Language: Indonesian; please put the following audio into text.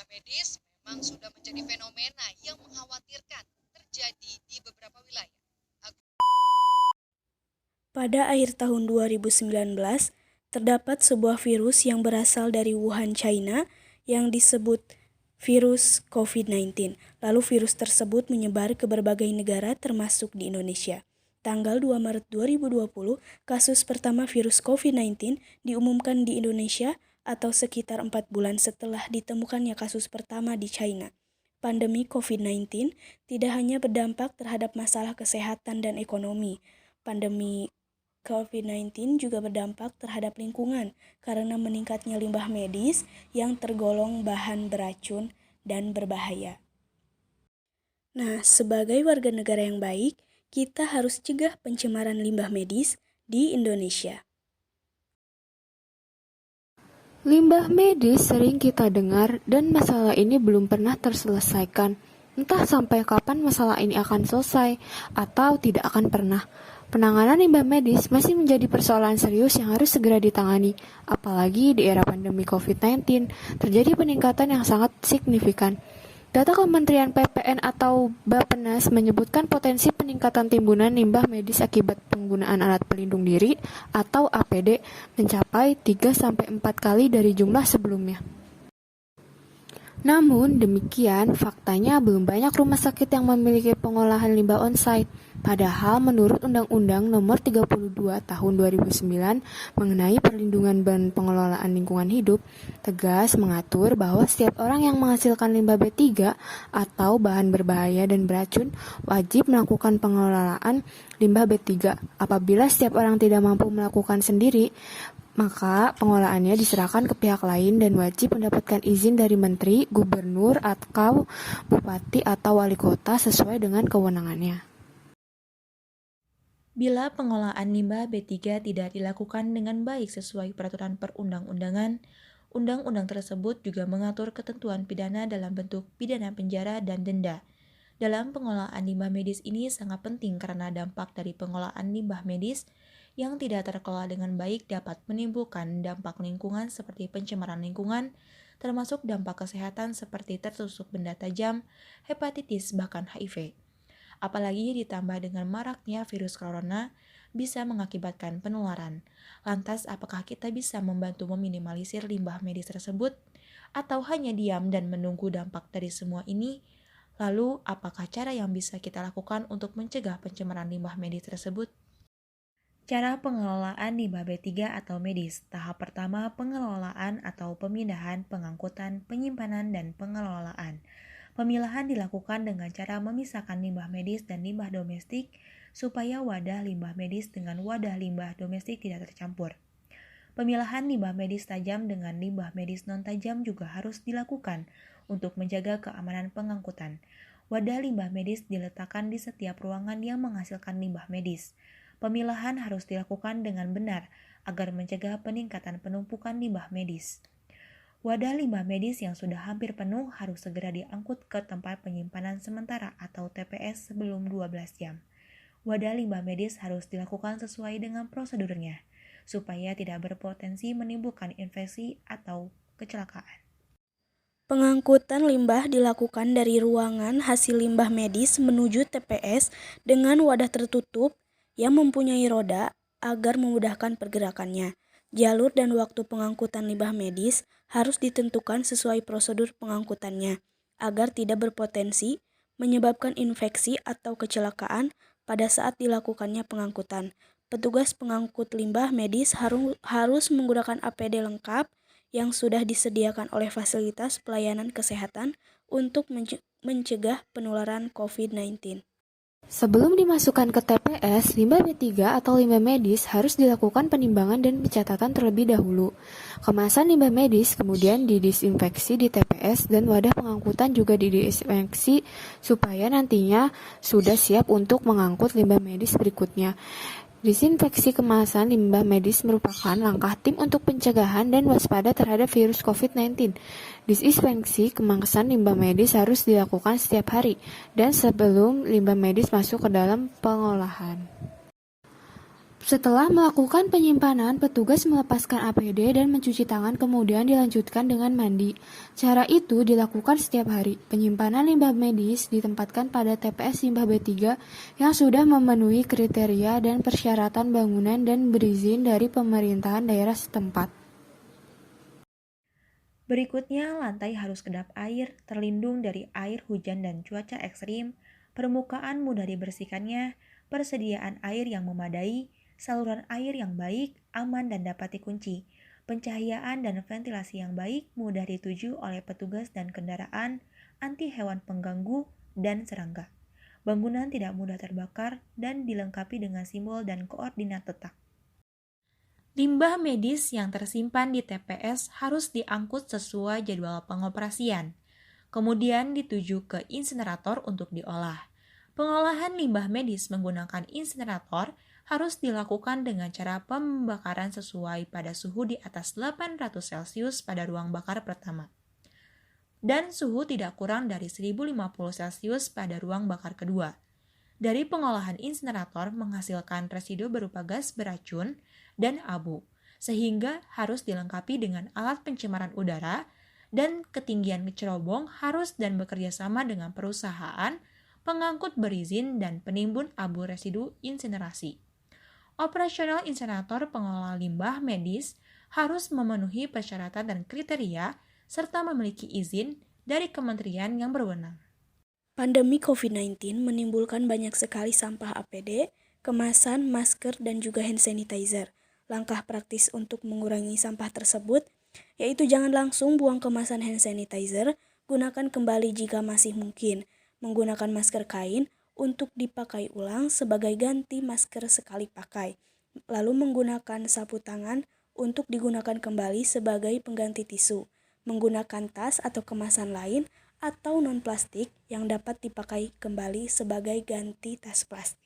limbah medis memang sudah menjadi fenomena yang mengkhawatirkan terjadi di beberapa wilayah. Pada akhir tahun 2019, terdapat sebuah virus yang berasal dari Wuhan, China yang disebut virus COVID-19. Lalu virus tersebut menyebar ke berbagai negara termasuk di Indonesia. Tanggal 2 Maret 2020, kasus pertama virus COVID-19 diumumkan di Indonesia atau sekitar 4 bulan setelah ditemukannya kasus pertama di China. Pandemi COVID-19 tidak hanya berdampak terhadap masalah kesehatan dan ekonomi. Pandemi COVID-19 juga berdampak terhadap lingkungan karena meningkatnya limbah medis yang tergolong bahan beracun dan berbahaya. Nah, sebagai warga negara yang baik, kita harus cegah pencemaran limbah medis di Indonesia. Limbah medis sering kita dengar dan masalah ini belum pernah terselesaikan. Entah sampai kapan masalah ini akan selesai atau tidak akan pernah. Penanganan limbah medis masih menjadi persoalan serius yang harus segera ditangani, apalagi di era pandemi COVID-19 terjadi peningkatan yang sangat signifikan. Data Kementerian PPN atau Bappenas menyebutkan potensi peningkatan timbunan limbah medis akibat penggunaan alat pelindung diri atau APD mencapai 3-4 kali dari jumlah sebelumnya. Namun demikian, faktanya belum banyak rumah sakit yang memiliki pengolahan limbah on-site. Padahal menurut Undang-Undang Nomor 32 Tahun 2009 mengenai perlindungan dan pengelolaan lingkungan hidup, tegas mengatur bahwa setiap orang yang menghasilkan limbah B3 atau bahan berbahaya dan beracun wajib melakukan pengelolaan limbah B3. Apabila setiap orang tidak mampu melakukan sendiri, maka pengolahannya diserahkan ke pihak lain dan wajib mendapatkan izin dari menteri, gubernur, atau bupati atau wali kota sesuai dengan kewenangannya. Bila pengolahan limbah B3 tidak dilakukan dengan baik sesuai peraturan perundang-undangan, undang-undang tersebut juga mengatur ketentuan pidana dalam bentuk pidana penjara dan denda. Dalam pengolahan limbah medis ini sangat penting karena dampak dari pengolahan limbah medis yang tidak terkelola dengan baik dapat menimbulkan dampak lingkungan seperti pencemaran lingkungan, termasuk dampak kesehatan seperti tertusuk benda tajam, hepatitis, bahkan HIV. Apalagi ditambah dengan maraknya virus corona bisa mengakibatkan penularan. Lantas, apakah kita bisa membantu meminimalisir limbah medis tersebut? Atau hanya diam dan menunggu dampak dari semua ini? Lalu, apakah cara yang bisa kita lakukan untuk mencegah pencemaran limbah medis tersebut? Cara pengelolaan limbah B3 atau medis. Tahap pertama, pengelolaan atau pemindahan, pengangkutan, penyimpanan, dan pengelolaan. Pemilahan dilakukan dengan cara memisahkan limbah medis dan limbah domestik supaya wadah limbah medis dengan wadah limbah domestik tidak tercampur. Pemilahan limbah medis tajam dengan limbah medis non-tajam juga harus dilakukan untuk menjaga keamanan pengangkutan. Wadah limbah medis diletakkan di setiap ruangan yang menghasilkan limbah medis. Pemilahan harus dilakukan dengan benar agar mencegah peningkatan penumpukan limbah medis. Wadah limbah medis yang sudah hampir penuh harus segera diangkut ke tempat penyimpanan sementara atau TPS sebelum 12 jam. Wadah limbah medis harus dilakukan sesuai dengan prosedurnya, supaya tidak berpotensi menimbulkan infeksi atau kecelakaan. Pengangkutan limbah dilakukan dari ruangan hasil limbah medis menuju TPS dengan wadah tertutup yang mempunyai roda agar memudahkan pergerakannya. Jalur dan waktu pengangkutan limbah medis harus ditentukan sesuai prosedur pengangkutannya agar tidak berpotensi menyebabkan infeksi atau kecelakaan pada saat dilakukannya pengangkutan. Petugas pengangkut limbah medis harus menggunakan APD lengkap yang sudah disediakan oleh fasilitas pelayanan kesehatan untuk mencegah penularan COVID-19. Sebelum dimasukkan ke TPS, limbah B3 atau limbah medis harus dilakukan penimbangan dan pencatatan terlebih dahulu. Kemasan limbah medis kemudian didisinfeksi di TPS dan wadah pengangkutan juga didisinfeksi supaya nantinya sudah siap untuk mengangkut limbah medis berikutnya. Disinfeksi kemasan limbah medis merupakan langkah tim untuk pencegahan dan waspada terhadap virus COVID-19. Disinfeksi kemasan limbah medis harus dilakukan setiap hari dan sebelum limbah medis masuk ke dalam pengolahan. Setelah melakukan penyimpanan, petugas melepaskan APD dan mencuci tangan kemudian dilanjutkan dengan mandi. Cara itu dilakukan setiap hari. Penyimpanan limbah medis ditempatkan pada TPS Limbah B3 yang sudah memenuhi kriteria dan persyaratan bangunan dan berizin dari pemerintahan daerah setempat. Berikutnya, lantai harus kedap air, terlindung dari air hujan dan cuaca ekstrim, permukaan mudah dibersihkannya, persediaan air yang memadai, saluran air yang baik, aman dan dapat dikunci, pencahayaan dan ventilasi yang baik mudah dituju oleh petugas dan kendaraan, anti hewan pengganggu dan serangga. Bangunan tidak mudah terbakar dan dilengkapi dengan simbol dan koordinat letak. Limbah medis yang tersimpan di TPS harus diangkut sesuai jadwal pengoperasian. Kemudian dituju ke insinerator untuk diolah. Pengolahan limbah medis menggunakan insinerator harus dilakukan dengan cara pembakaran sesuai pada suhu di atas 800 Celcius pada ruang bakar pertama. Dan suhu tidak kurang dari 1050 Celcius pada ruang bakar kedua. Dari pengolahan insinerator menghasilkan residu berupa gas beracun dan abu, sehingga harus dilengkapi dengan alat pencemaran udara dan ketinggian cerobong harus dan bekerja sama dengan perusahaan, pengangkut berizin, dan penimbun abu residu insinerasi. Operasional insinerator pengelola limbah medis harus memenuhi persyaratan dan kriteria serta memiliki izin dari kementerian yang berwenang. Pandemi COVID-19 menimbulkan banyak sekali sampah APD, kemasan, masker, dan juga hand sanitizer. Langkah praktis untuk mengurangi sampah tersebut yaitu jangan langsung buang kemasan hand sanitizer, gunakan kembali jika masih mungkin. Menggunakan masker kain untuk dipakai ulang sebagai ganti masker sekali pakai. Lalu menggunakan sapu tangan untuk digunakan kembali sebagai pengganti tisu. Menggunakan tas atau kemasan lain atau non-plastik yang dapat dipakai kembali sebagai ganti tas plastik.